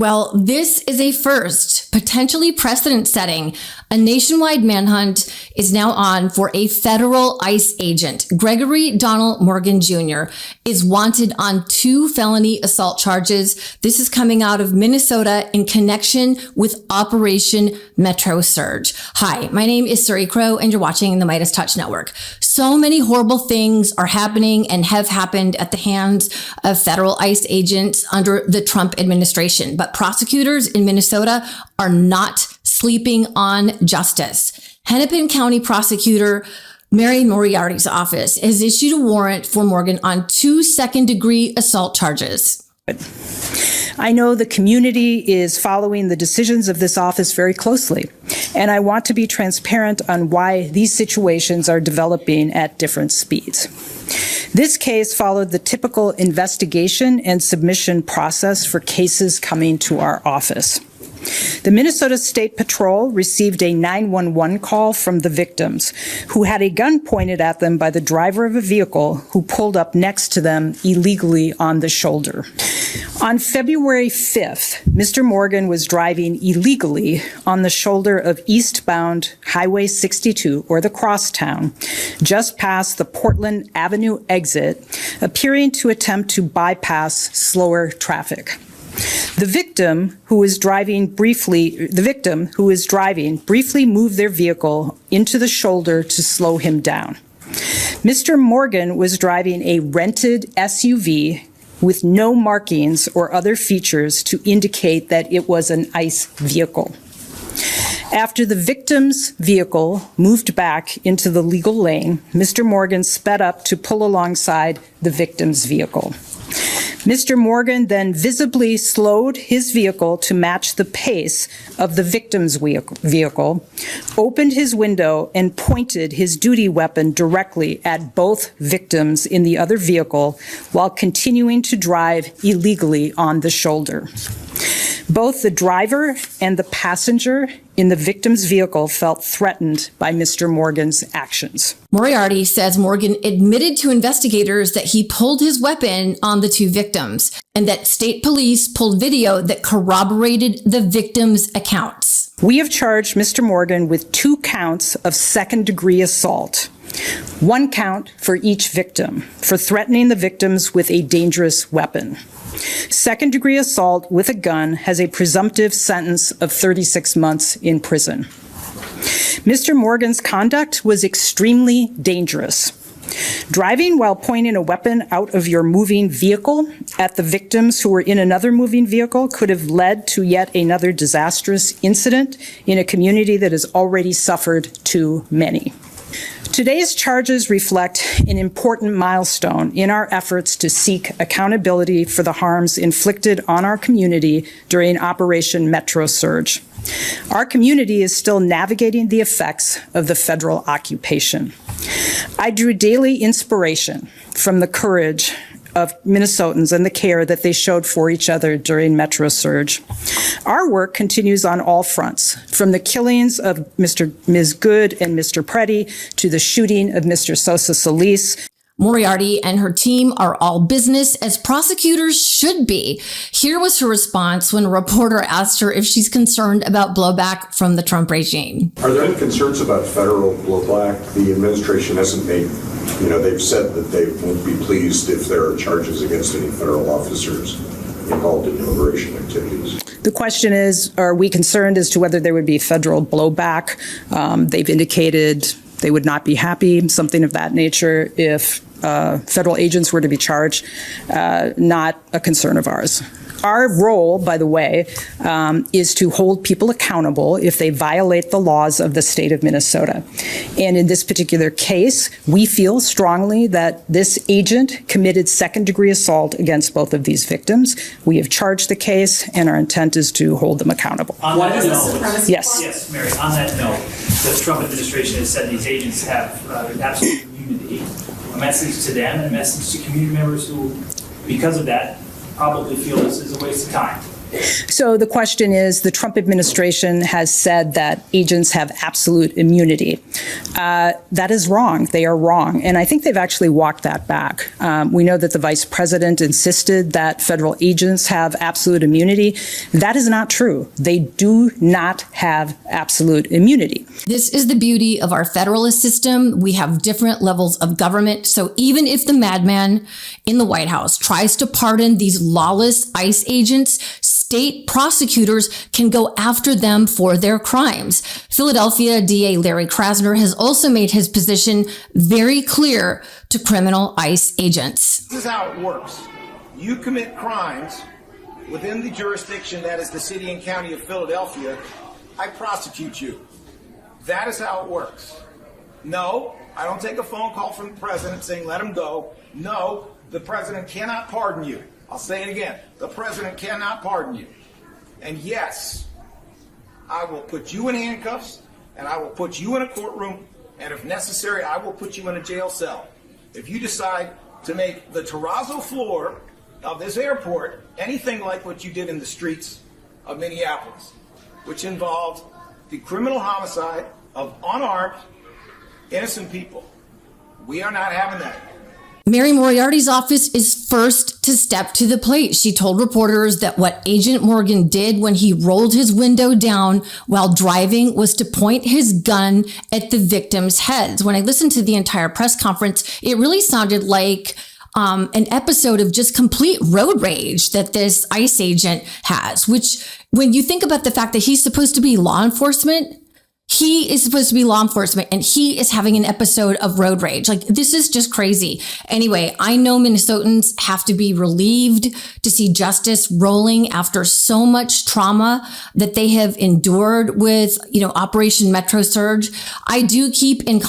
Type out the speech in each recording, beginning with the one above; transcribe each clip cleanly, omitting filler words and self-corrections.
Well, this is a first, potentially precedent-setting. A nationwide manhunt is now on for a federal ICE agent. Gregory Donnell Morgan Jr. is wanted on 2 felony assault charges. This is coming out of Minnesota in connection with Operation Metro Surge. Hi, my name is Suri Crow, and you're watching the MeidasTouch Network. So many horrible things are happening and have happened at the hands of federal ICE agents under the Trump administration. But prosecutors in Minnesota are not sleeping on justice. Hennepin County Prosecutor Mary Moriarty's office has issued a warrant for Morgan on 2 second-degree assault charges. I know the community is following the decisions of this office very closely, and I want to be transparent on why these situations are developing at different speeds. This case followed the typical investigation and submission process for cases coming to our office. The Minnesota State Patrol received a 911 call from the victims, who had a gun pointed at them by the driver of a vehicle who pulled up next to them illegally on the shoulder. On February 5th, Mr. Morgan was driving illegally on the shoulder of eastbound Highway 62, or the Crosstown, just past the Portland Avenue exit, appearing to attempt to bypass slower traffic. The victim who was driving briefly moved their vehicle into the shoulder to slow him down. Mr. Morgan was driving a rented SUV with no markings or other features to indicate that it was an ICE vehicle. After the victim's vehicle moved back into the legal lane, Mr. Morgan sped up to pull alongside the victim's vehicle. Mr. Morgan then visibly slowed his vehicle to match the pace of the victim's vehicle, opened his window, and pointed his duty weapon directly at both victims in the other vehicle while continuing to drive illegally on the shoulder. Both the driver and the passenger in the victim's vehicle felt threatened by Mr. Morgan's actions. Moriarty says Morgan admitted to investigators that he pulled his weapon on the 2 victims and that state police pulled video that corroborated the victims' accounts. We have charged Mr. Morgan with 2 counts of second-degree assault, 1 count for each victim for threatening the victims with a dangerous weapon. Second-degree assault with a gun has a presumptive sentence of 36 months in prison. Mr. Morgan's conduct was extremely dangerous. Driving while pointing a weapon out of your moving vehicle at the victims who were in another moving vehicle could have led to yet another disastrous incident in a community that has already suffered too many. Today's charges reflect an important milestone in our efforts to seek accountability for the harms inflicted on our community during Operation Metro Surge. Our community is still navigating the effects of the federal occupation. I drew daily inspiration from the courage of Minnesotans and the care that they showed for each other during Metro Surge. Our work continues on all fronts, from the killings of Ms. Good and Mr. Preddy to the shooting of Mr. Sosa Solis. Moriarty and her team are all business, as prosecutors should be. Here was her response when a reporter asked her if she's concerned about blowback from the Trump regime. Are there any concerns about federal blowback? The administration hasn't made, they've said that they won't be pleased if there are charges against any federal officers involved in immigration activities. The question is, are we concerned as to whether there would be federal blowback? They've indicated they would not be happy, something of that nature, if federal agents were to be charged. Not a concern of ours. Our role, by the way, is to hold people accountable if they violate the laws of the state of Minnesota. And in this particular case, we feel strongly that this agent committed second-degree assault against both of these victims. We have charged the case, and our intent is to hold them accountable. On that note, yes, Mary, on that note, the Trump administration has said these agents have absolute immunity. A message to them and a message to community members who, because of that, probably feel this is a waste of time. So the question is, the Trump administration has said that agents have absolute immunity. That is wrong. They are wrong. And I think they've actually walked that back. We know that the vice president insisted that federal agents have absolute immunity. That is not true. They do not have absolute immunity. This is the beauty of our federalist system. We have different levels of government. So even if the madman in the White House tries to pardon these lawless ICE agents, state prosecutors can go after them for their crimes. Philadelphia DA Larry Krasner has also made his position very clear to criminal ICE agents. This is how it works. You commit crimes within the jurisdiction that is the city and county of Philadelphia, I prosecute you. That is how it works. No, I don't take a phone call from the president saying let him go. No, the president cannot pardon you. I'll say it again. The president cannot pardon you. And yes, I will put you in handcuffs, and I will put you in a courtroom, and if necessary, I will put you in a jail cell. If you decide to make the terrazzo floor of this airport anything like what you did in the streets of Minneapolis, which involved the criminal homicide of unarmed, innocent people. We are not having that. Mary Moriarty's office is first to step to the plate. She told reporters that what Agent Morgan did when he rolled his window down while driving was to point his gun at the victims' heads. When I listened to the entire press conference, it really sounded like an episode of just complete road rage that this ICE agent has, which when you think about the fact that he's supposed to be law enforcement, he is supposed to be law enforcement and he is having an episode of road rage. Like, this is just crazy. Anyway, I know Minnesotans have to be relieved to see justice rolling after so much trauma that they have endured with, Operation Metro Surge. I do keep in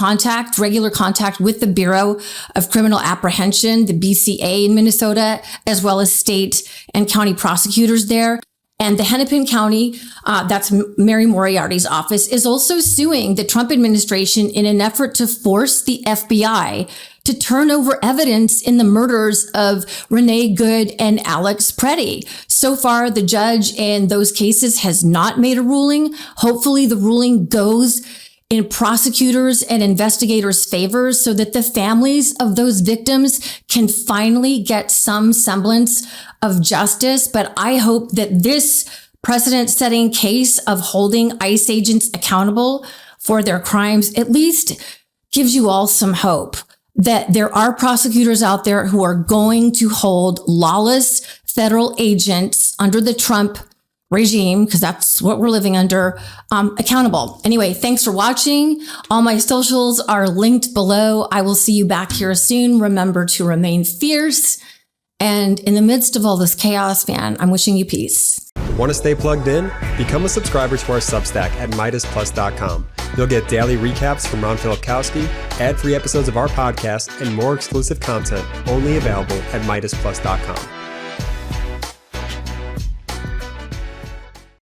regular contact with the Bureau of Criminal Apprehension, the BCA in Minnesota, as well as state and county prosecutors there. And the Hennepin County, that's Mary Moriarty's office, is also suing the Trump administration in an effort to force the FBI to turn over evidence in the murders of Renee Good and Alex Preddy. So far, the judge in those cases has not made a ruling. Hopefully, the ruling goes in prosecutors and investigators' favors so that the families of those victims can finally get some semblance of justice. But I hope that this precedent-setting case of holding ICE agents accountable for their crimes at least gives you all some hope that there are prosecutors out there who are going to hold lawless federal agents under the Trump regime, because that's what we're living under, accountable. Anyway, thanks for watching. All my socials are linked below. I will see you back here soon. Remember to remain fierce. And in the midst of all this chaos, man, I'm wishing you peace. Want to stay plugged in? Become a subscriber to our Substack at MeidasPlus.com. You'll get daily recaps from Ron Filipkowski, ad-free episodes of our podcast, and more exclusive content only available at MeidasPlus.com.